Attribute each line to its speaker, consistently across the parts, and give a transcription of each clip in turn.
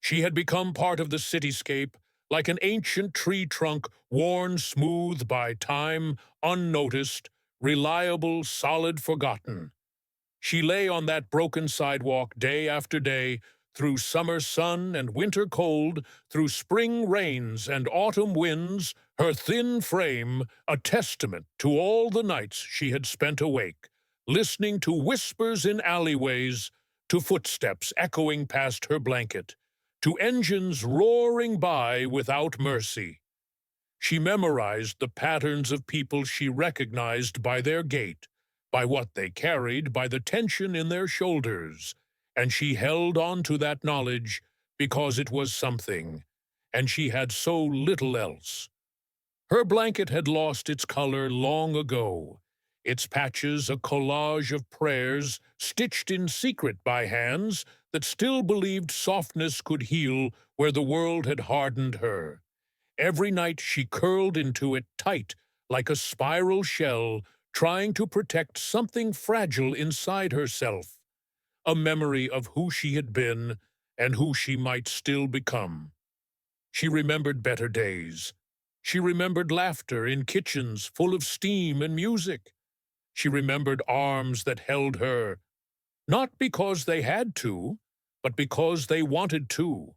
Speaker 1: She had become part of the cityscape, like an ancient tree trunk worn smooth by time, unnoticed, reliable, solid, forgotten. She lay on that broken sidewalk day after day, through summer sun and winter cold, through spring rains and autumn winds, her thin frame a testament to all the nights she had spent awake, listening to whispers in alleyways, to footsteps echoing past her blanket, to engines roaring by without mercy. She memorized the patterns of people she recognized by their gait, by what they carried, by the tension in their shoulders, and she held on to that knowledge because it was something, and she had so little else. Her blanket had lost its color long ago, its patches a collage of prayers stitched in secret by hands that still believed softness could heal where the world had hardened her. Every night she curled into it tight, like a spiral shell, trying to protect something fragile inside herself, a memory of who she had been and who she might still become. She remembered better days. She remembered laughter in kitchens full of steam and music. She remembered arms that held her, not because they had to, but because they wanted to.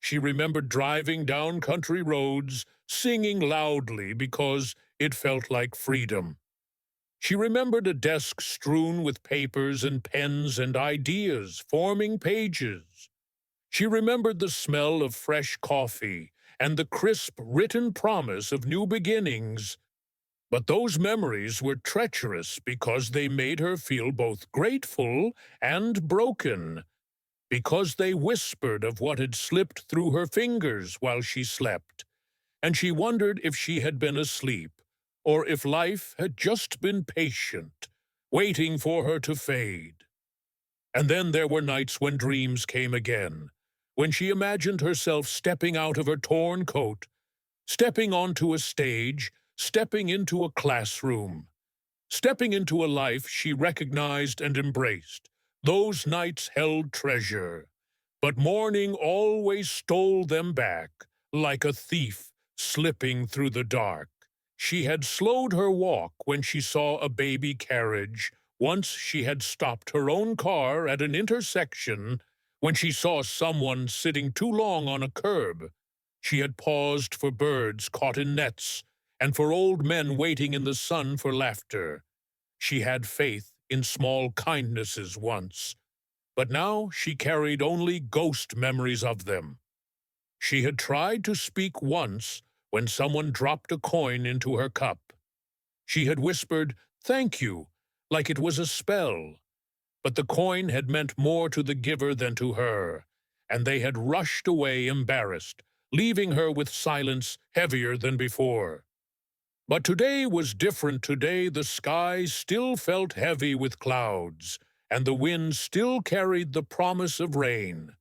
Speaker 1: She remembered driving down country roads, singing loudly because it felt like freedom. She remembered a desk strewn with papers and pens and ideas, forming pages. She remembered the smell of fresh coffee and the crisp written promise of new beginnings. But those memories were treacherous because they made her feel both grateful and broken, because they whispered of what had slipped through her fingers while she slept, and she wondered if she had been asleep, or if life had just been patient, waiting for her to fade. And then there were nights when dreams came again, when she imagined herself stepping out of her torn coat, stepping onto a stage, stepping into a classroom, stepping into a life she recognized and embraced. Those nights held treasure, but morning always stole them back, like a thief slipping through the dark. She had slowed her walk when she saw a baby carriage. Once she had stopped her own car at an intersection when she saw someone sitting too long on a curb. She had paused for birds caught in nets and for old men waiting in the sun for laughter. She had faith in small kindnesses once, but now she carried only ghost memories of them. She had tried to speak once when someone dropped a coin into her cup. She had whispered, "Thank you," like it was a spell. But the coin had meant more to the giver than to her, and they had rushed away embarrassed, leaving her with silence heavier than before. But today was different. Today the sky still felt heavy with clouds, and the wind still carried the promise of rain.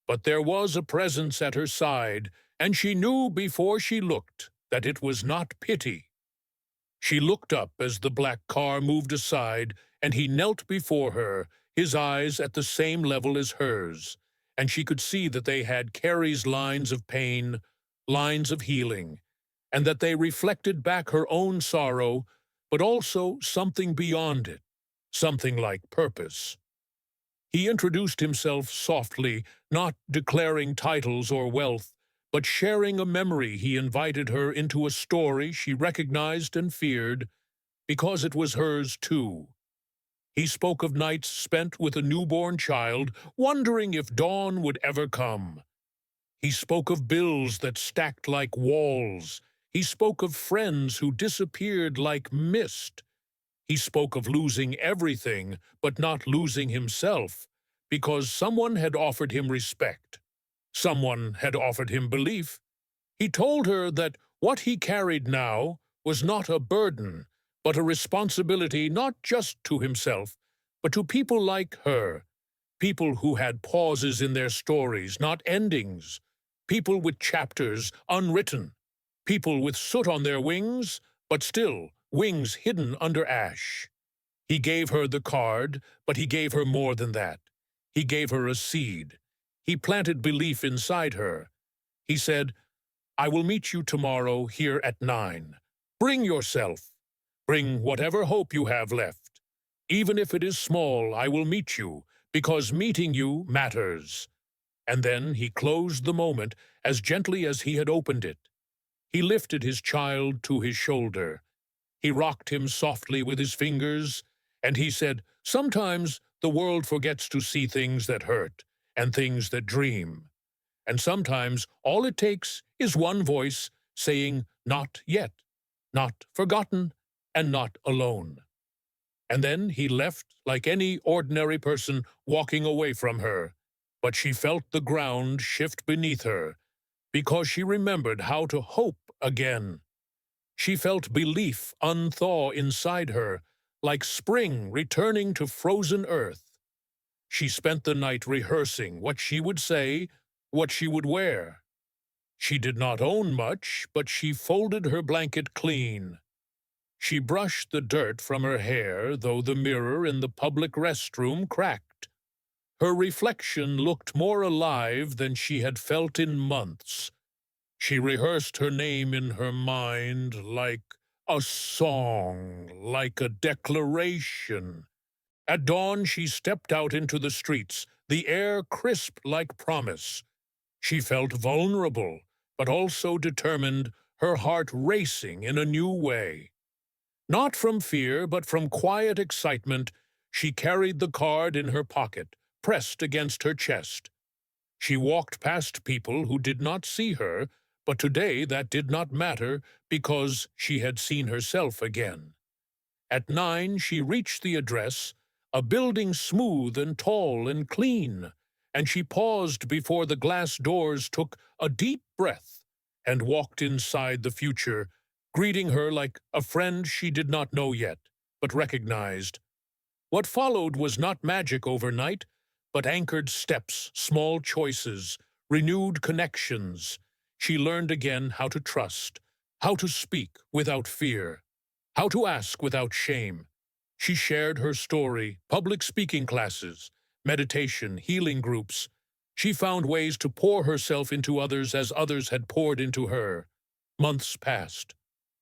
Speaker 1: But there was a presence at her side, and she knew before she looked that it was not pity. She looked up as the black car moved aside, and he knelt before her, his eyes at the same level as hers, and she could see that they had Carrie's lines of pain, lines of healing, and that they reflected back her own sorrow, but also something beyond it, something like purpose. He introduced himself softly, not declaring titles or wealth, but sharing a memory. He invited her into a story she recognized and feared, because it was hers too. He spoke of nights spent with a newborn child, wondering if dawn would ever come. He spoke of bills that stacked like walls. He spoke of friends who disappeared like mist. He spoke of losing everything, but not losing himself, because someone had offered him respect. Someone had offered him belief. He told her that what he carried now was not a burden, but a responsibility not just to himself, but to people like her, people who had pauses in their stories, not endings, people with chapters unwritten, people with soot on their wings, but still wings hidden under ash. He gave her the card, but he gave her more than that. He gave her a seed. He planted belief inside her. He said, "I will meet you tomorrow here at 9. Bring yourself. Bring whatever hope you have left. Even if it is small, I will meet you, because meeting you matters." And then he closed the moment as gently as he had opened it. He lifted his child to his shoulder. He rocked him softly with his fingers, and he said, "Sometimes the world forgets to see things that hurt and things that dream. And sometimes all it takes is one voice saying, 'Not yet, not forgotten, and not alone.'" And then he left like any ordinary person walking away from her. But she felt the ground shift beneath her, because she remembered how to hope again. She felt belief unthaw inside her, like spring returning to frozen earth. She spent the night rehearsing what she would say, what she would wear. She did not own much, but she folded her blanket clean. She brushed the dirt from her hair, though the mirror in the public restroom cracked. Her reflection looked more alive than she had felt in months. She rehearsed her name in her mind like a song, like a declaration. At dawn, she stepped out into the streets, the air crisp like promise. She felt vulnerable, but also determined, her heart racing in a new way. Not from fear, but from quiet excitement, she carried the card in her pocket, pressed against her chest. She walked past people who did not see her, but today that did not matter because she had seen herself again. At 9, she reached the address, a building smooth and tall and clean, and she paused before the glass doors, took a deep breath, and walked inside the future, greeting her like a friend she did not know yet, but recognized. What followed was not magic overnight, but anchored steps, small choices, renewed connections. She learned again how to trust, how to speak without fear, how to ask without shame. She shared her story, public speaking classes, meditation, healing groups. She found ways to pour herself into others as others had poured into her. Months passed.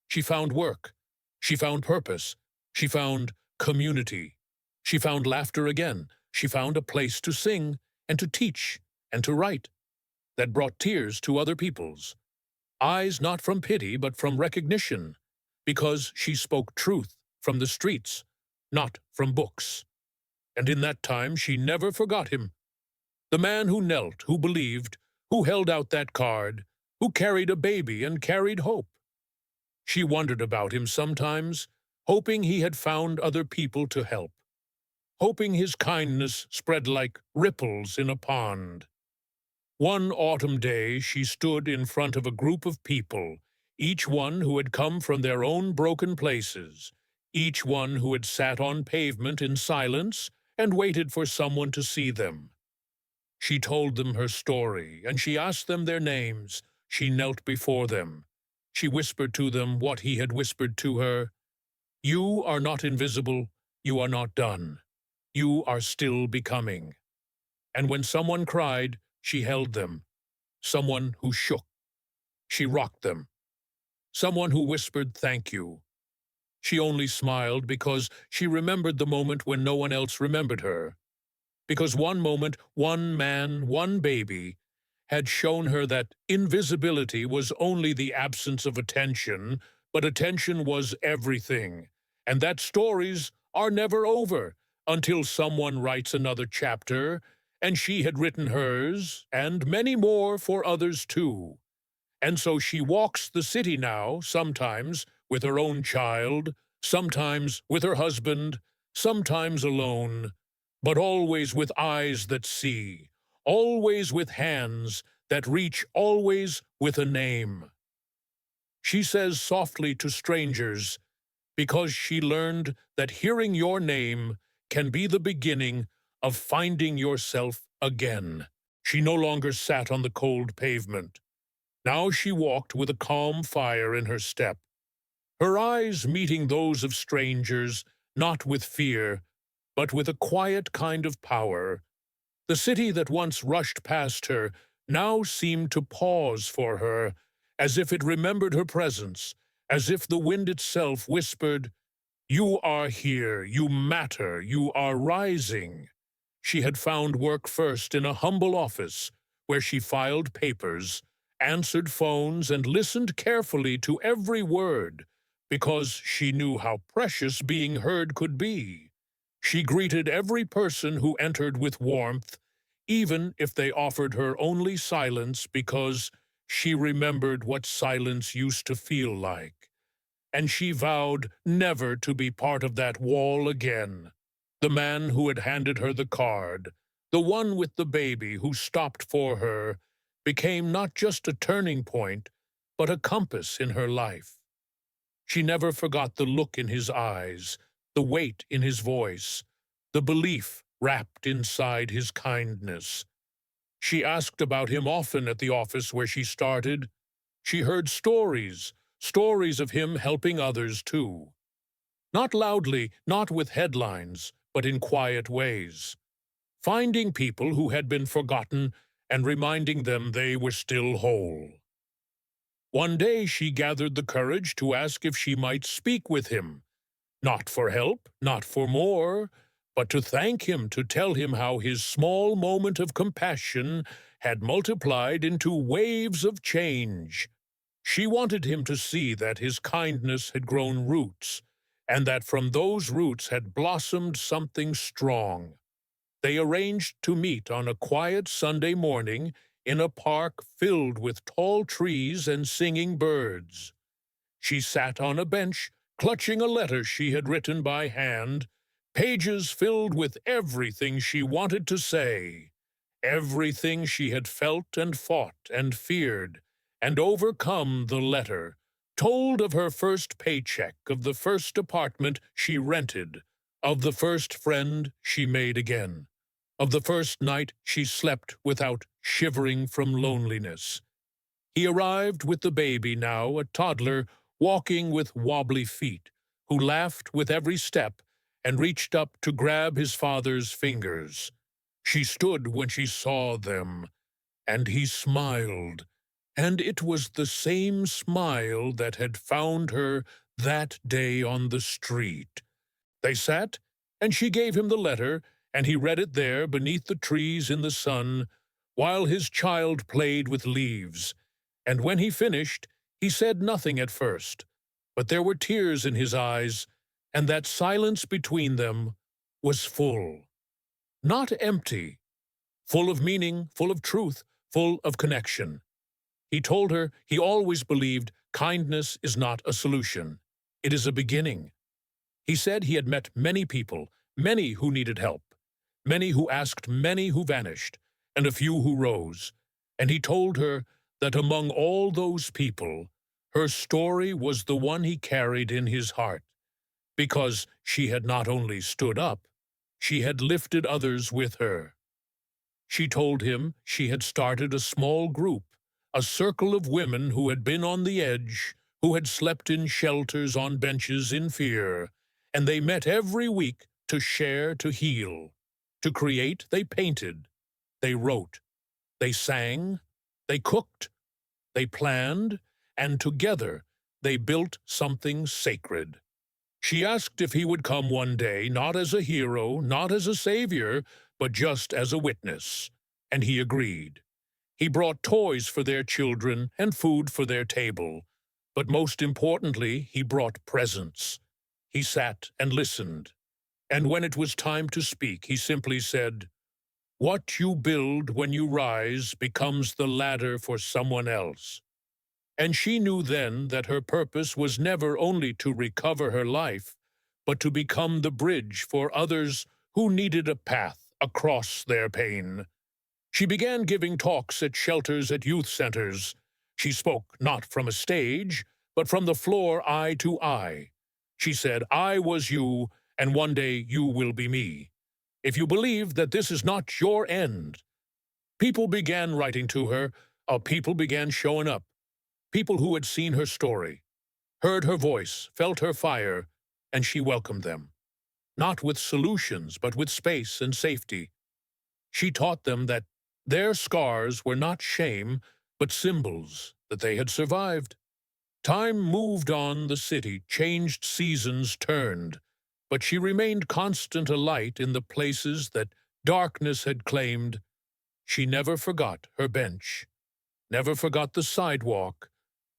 Speaker 1: She found work. She found purpose. She found community. She found laughter again. She found a place to sing and to teach and to write that brought tears to other people's eyes, not from pity but from recognition, because she spoke truth from the streets, not from books. And in that time she never forgot him, the man who knelt, who believed, who held out that card, who carried a baby and carried hope. She wondered about him sometimes, hoping he had found other people to help, hoping his kindness spread like ripples in a pond. One autumn day she stood in front of a group of people, each one who had come from their own broken places, each one who had sat on pavement in silence and waited for someone to see them. She told them her story, and she asked them their names. She knelt before them. She whispered to them what he had whispered to her. "You are not invisible. You are not done. You are still becoming." And when someone cried, she held them. Someone who shook, she rocked them. Someone who whispered thank you. She only smiled because she remembered the moment when no one else remembered her. Because one moment, one man, one baby had shown her that invisibility was only the absence of attention, but attention was everything, and that stories are never over until someone writes another chapter, and she had written hers, and many more for others too. And so she walks the city now, sometimes with her own child, sometimes with her husband, sometimes alone, but always with eyes that see, always with hands that reach, always with a name. She says softly to strangers, because she learned that hearing your name can be the beginning of finding yourself again. She no longer sat on the cold pavement. Now she walked with a calm fire in her step, her eyes meeting those of strangers, not with fear, but with a quiet kind of power. The city that once rushed past her now seemed to pause for her, as if it remembered her presence, as if the wind itself whispered, "You are here, you matter, you are rising." She had found work first in a humble office, where she filed papers, answered phones, and listened carefully to every word, because she knew how precious being heard could be. She greeted every person who entered with warmth, even if they offered her only silence, because she remembered what silence used to feel like. And she vowed never to be part of that wall again. The man who had handed her the card, the one with the baby who stopped for her, became not just a turning point, but a compass in her life. She never forgot the look in his eyes, the weight in his voice, the belief wrapped inside his kindness. She asked about him often at the office where she started. She heard stories, stories of him helping others too. Not loudly, not with headlines, but in quiet ways. Finding people who had been forgotten and reminding them they were still whole. One day she gathered the courage to ask if she might speak with him, not for help, not for more, but to thank him, to tell him how his small moment of compassion had multiplied into waves of change. She wanted him to see that his kindness had grown roots, and that from those roots had blossomed something strong. They arranged to meet on a quiet Sunday morning in a park filled with tall trees and singing birds. She sat on a bench, clutching a letter she had written by hand, pages filled with everything she wanted to say, everything she had felt and fought and feared, and overcome. The letter told of her first paycheck, of the first apartment she rented, of the first friend she made again, of the first night she slept without shivering from loneliness. He arrived with the baby, now a toddler, walking with wobbly feet, who laughed with every step and reached up to grab his father's fingers. She stood when she saw them, and he smiled, and it was the same smile that had found her that day on the street. They sat, and she gave him the letter, and he read it there beneath the trees in the sun, while his child played with leaves. And when he finished, he said nothing at first, but there were tears in his eyes, and that silence between them was full. Not empty, full of meaning, full of truth, full of connection. He told her he always believed kindness is not a solution. It is a beginning. He said he had met many people, many who needed help, many who asked, many who vanished, and a few who rose. And he told her that among all those people, her story was the one he carried in his heart, because she had not only stood up, she had lifted others with her. She told him she had started a small group, a circle of women who had been on the edge, who had slept in shelters on benches in fear, and they met every week to share, to heal. To create, they painted, they wrote, they sang, they cooked, they planned, and together they built something sacred. She asked if he would come one day, not as a hero, not as a savior, but just as a witness, and he agreed. He brought toys for their children and food for their table, but most importantly, he brought presents. He sat and listened, and when it was time to speak, he simply said, "What you build when you rise becomes the ladder for someone else." And she knew then that her purpose was never only to recover her life, but to become the bridge for others who needed a path across their pain. She began giving talks at shelters, at youth centers. She spoke not from a stage, but from the floor, eye to eye. She said, "I was you, and one day you will be me. If you believe that this is not your end." People began writing to her, people began showing up, people who had seen her story, heard her voice, felt her fire, and she welcomed them, not with solutions, but with space and safety. She taught them that their scars were not shame, but symbols that they had survived. Time moved on the city, changed seasons turned, but she remained constant a light in the places that darkness had claimed. She never forgot her bench, never forgot the sidewalk,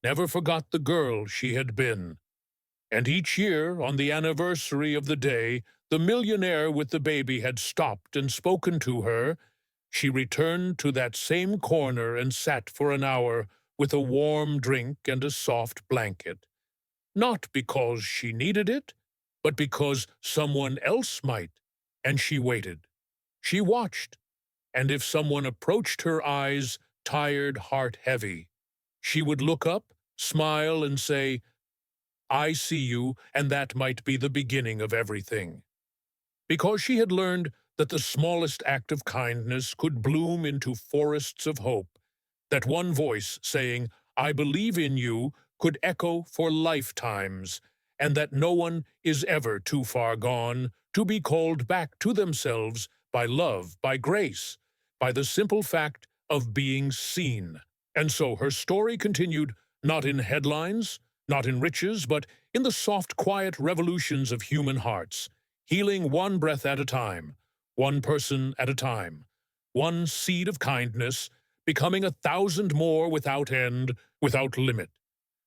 Speaker 1: never forgot the girl she had been. And each year, on the anniversary of the day the millionaire with the baby had stopped and spoken to her, she returned to that same corner and sat for an hour with a warm drink and a soft blanket. Not because she needed it, but because someone else might. And she waited. She watched. And if someone approached her eyes, tired, heart heavy, she would look up, smile, and say, "I see you, and that might be the beginning of everything." Because she had learned that the smallest act of kindness could bloom into forests of hope, that one voice saying, "I believe in you," could echo for lifetimes, and that no one is ever too far gone to be called back to themselves by love, by grace, by the simple fact of being seen. And so her story continued, not in headlines, not in riches, but in the soft, quiet revolutions of human hearts, healing one breath at a time, one person at a time, one seed of kindness, becoming 1,000 more without end, without limit,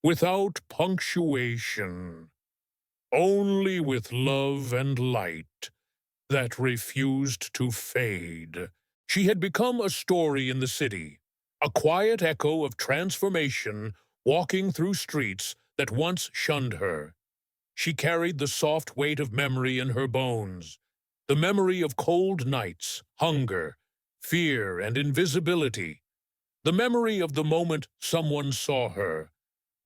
Speaker 1: without punctuation, only with love and light that refused to fade. She had become a story in the city, a quiet echo of transformation walking through streets that once shunned her. She carried the soft weight of memory in her bones, the memory of cold nights, hunger, fear, and invisibility, the memory of the moment someone saw her,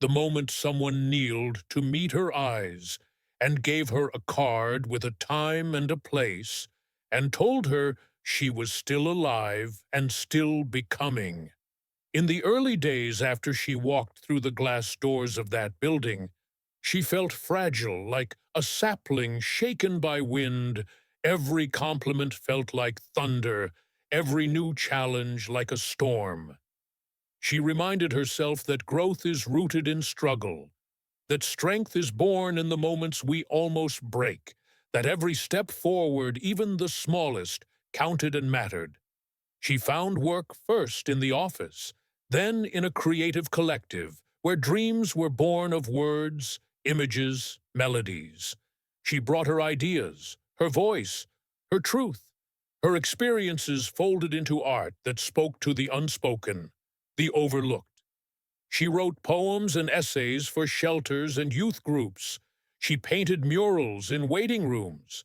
Speaker 1: the moment someone kneeled to meet her eyes and gave her a card with a time and a place and told her she was still alive and still becoming. In the early days after she walked through the glass doors of that building, she felt fragile, like a sapling shaken by wind. Every compliment felt like thunder, every new challenge like a storm. She reminded herself that growth is rooted in struggle, that strength is born in the moments we almost break, that every step forward, even the smallest, counted and mattered. She found work first in the office, then in a creative collective, where dreams were born of words, images, melodies. She brought her ideas, her voice, her truth, her experiences folded into art that spoke to the unspoken, the overlooked. She wrote poems and essays for shelters and youth groups. She painted murals in waiting rooms.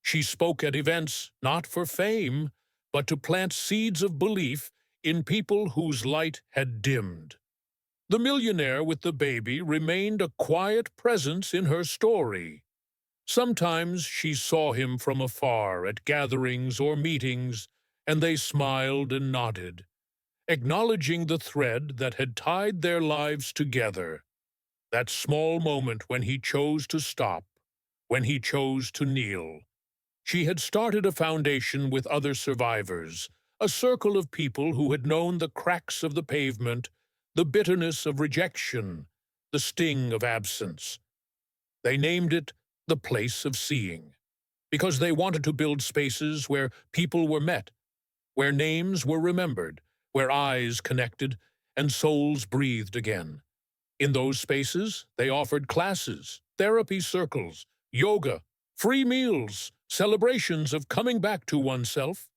Speaker 1: She spoke at events not for fame, but to plant seeds of belief in people whose light had dimmed. The millionaire with the baby remained a quiet presence in her story. Sometimes she saw him from afar at gatherings or meetings, and they smiled and nodded, acknowledging the thread that had tied their lives together. That small moment when he chose to stop, when he chose to kneel. She had started a foundation with other survivors, a circle of people who had known the cracks of the pavement, the bitterness of rejection, the sting of absence. They named it the place of seeing, because they wanted to build spaces where people were met, where names were remembered, where eyes connected and souls breathed again. In those spaces, they offered classes, therapy circles, yoga, free meals, celebrations of coming back to oneself.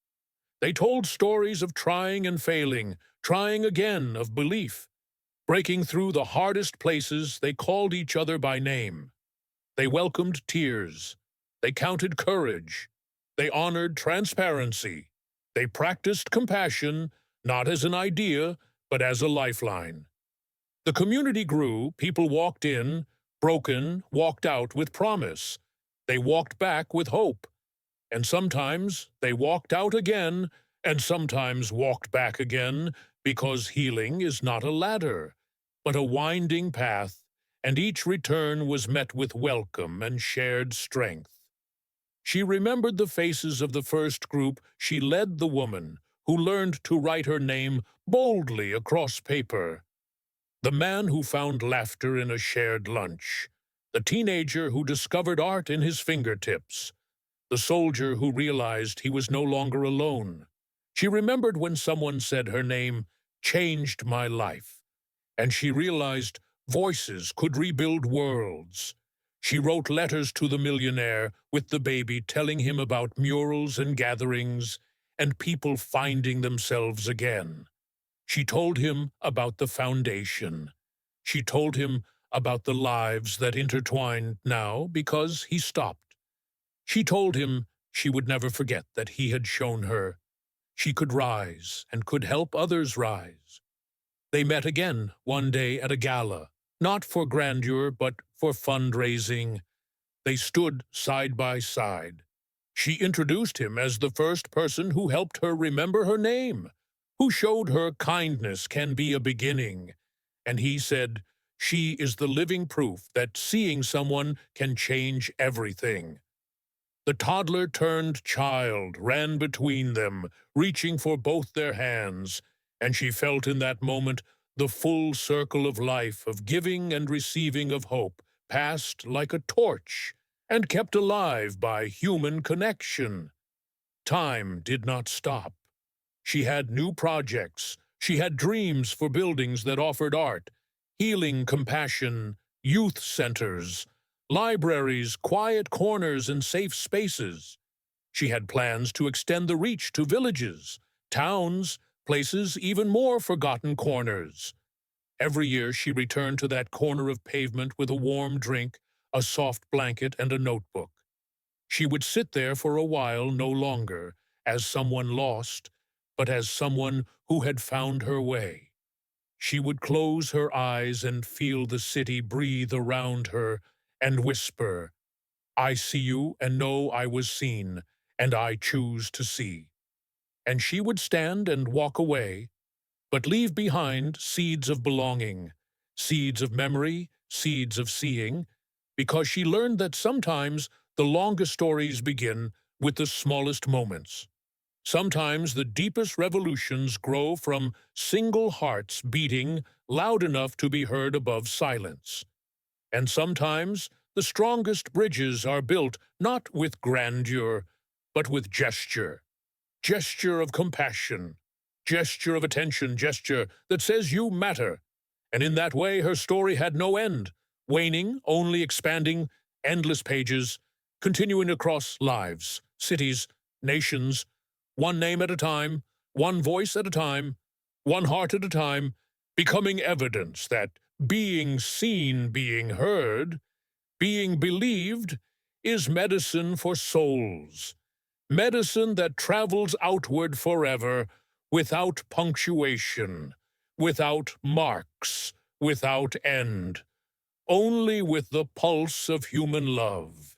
Speaker 1: They told stories of trying and failing, trying again, of belief. Breaking through the hardest places, they called each other by name. They welcomed tears. They counted courage. They honored transparency. They practiced compassion, not as an idea, but as a lifeline. The community grew, people walked in, broken, walked out with promise. They walked back with hope. And sometimes they walked out again, and sometimes walked back again, because healing is not a ladder, but a winding path, and each return was met with welcome and shared strength. She remembered the faces of the first group. She led the woman who learned to write her name boldly across paper, the man who found laughter in a shared lunch, the teenager who discovered art in his fingertips, the soldier who realized he was no longer alone. She remembered when someone said her name changed my life, and she realized voices could rebuild worlds. She wrote letters to the millionaire with the baby, telling him about murals and gatherings and people finding themselves again. She told him about the foundation. She told him about the lives that intertwined now because he stopped. She told him she would never forget that he had shown her she could rise and could help others rise. They met again one day at a gala, not for grandeur but for fundraising. They stood side by side. She introduced him as the first person who helped her remember her name, who showed her kindness can be a beginning. And he said, she is the living proof that seeing someone can change everything. The toddler turned child ran between them, reaching for both their hands, and she felt in that moment the full circle of life, of giving and receiving of hope, passed like a torch and kept alive by human connection. Time did not stop. She had new projects. She had dreams for buildings that offered art, healing, compassion, youth centers, libraries, quiet corners, and safe spaces. She had plans to extend the reach to villages, towns, places, even more forgotten corners. Every year she returned to that corner of pavement with a warm drink, a soft blanket, and a notebook. She would sit there for a while, no longer as someone lost, but as someone who had found her way. She would close her eyes and feel the city breathe around her and whisper, I see you and know I was seen, and I choose to see. And she would stand and walk away, but leave behind seeds of belonging, seeds of memory, seeds of seeing, because she learned that sometimes the longest stories begin with the smallest moments. Sometimes the deepest revolutions grow from single hearts beating loud enough to be heard above silence. And sometimes the strongest bridges are built not with grandeur, but with gesture. Gesture of compassion, gesture of attention, gesture that says you matter. And in that way her story had no end, waning, only expanding, endless pages, continuing across lives, cities, nations, one name at a time, one voice at a time, one heart at a time, becoming evidence that being seen, being heard, being believed is medicine for souls, medicine that travels outward forever, without punctuation, without marks, without end, only with the pulse of human love.